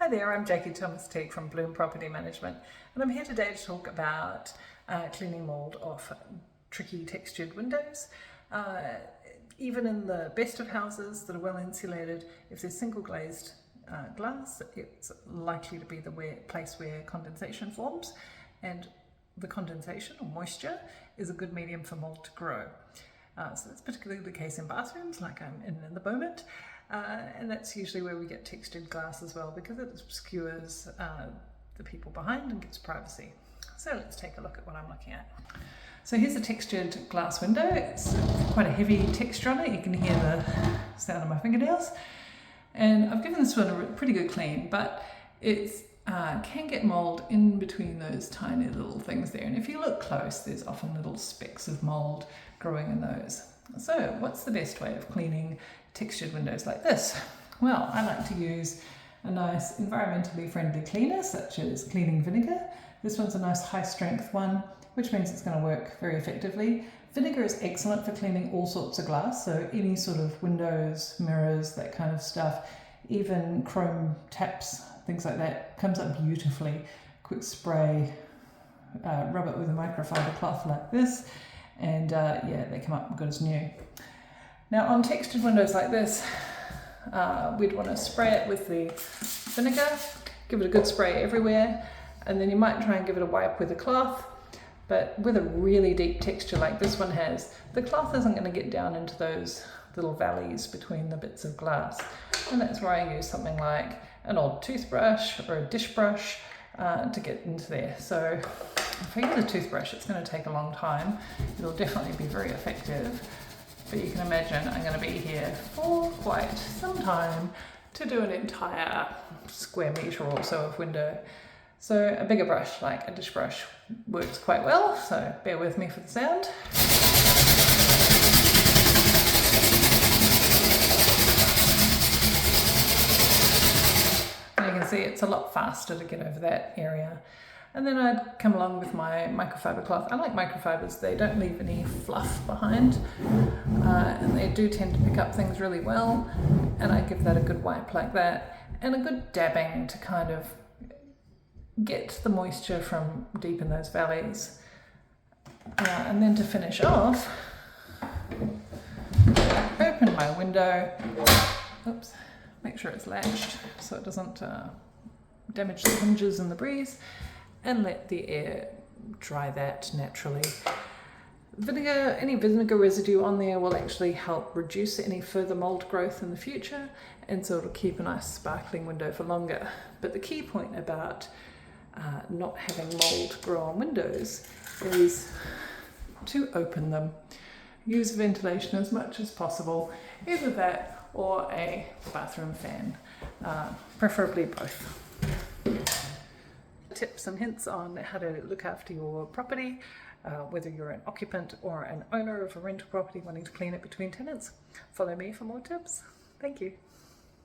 Hi there, I'm Jackie Thomas-Teague from Bloom Property Management, and I'm here today to talk about cleaning mould off tricky textured windows. Even in the best of houses that are well insulated, if there's single glazed glass, it's likely to be the place where condensation forms, and the condensation or moisture is a good medium for mould to grow. So that's particularly the case in bathrooms, like I'm in the moment. And that's usually where we get textured glass as well, because it obscures the people behind and gives privacy. So let's take a look at what I'm looking at. So here's a textured glass window. It's quite a heavy texture on it. You can hear the sound of my fingernails. And I've given this one a pretty good clean, but it can get mould in between those tiny little things there. And if you look close, there's often little specks of mould growing in those. So what's the best way of cleaning textured windows like this? Well, I like to use a nice environmentally friendly cleaner, such as cleaning vinegar. This one's a nice high strength one, which means it's going to work very effectively. Vinegar is excellent for cleaning all sorts of glass, so any sort of windows, mirrors, that kind of stuff, even chrome taps, things like that, comes up beautifully. Quick spray, rub it with a microfiber cloth like this, and yeah, they come up good as new. Now on textured windows like this, we'd want to spray it with the vinegar, give it a good spray everywhere, and then you might try and give it a wipe with a cloth. But with a really deep texture like this one has, the cloth isn't going to get down into those little valleys between the bits of glass. And that's where I use something like an old toothbrush or a dish brush to get into there. So if I use a toothbrush, it's going to take a long time. It'll definitely be very effective. But you can imagine I'm going to be here for quite some time to do an entire square metre or so of window. So a bigger brush, like a dish brush, works quite well, so bear with me for the sound. And you can see it's a lot faster to get over that area. And then I'd come along with my microfiber cloth. I like microfibers, they don't leave any fluff behind, and they do tend to pick up things really well, and I give that a good wipe like that, and a good dabbing to kind of get the moisture from deep in those valleys. And then to finish off, open my window, oops, make sure it's latched so it doesn't damage the hinges in the breeze, and let the air dry that naturally. Vinegar, any vinegar residue on there will actually help reduce any further mould growth in the future, and so it'll keep a nice sparkling window for longer. But the key point about not having mould grow on windows is to open them. Use ventilation as much as possible, either that or a bathroom fan, preferably both. Tips and hints on how to look after your property, whether you're an occupant or an owner of a rental property wanting to clean it between tenants. Follow me for more tips. Thank you.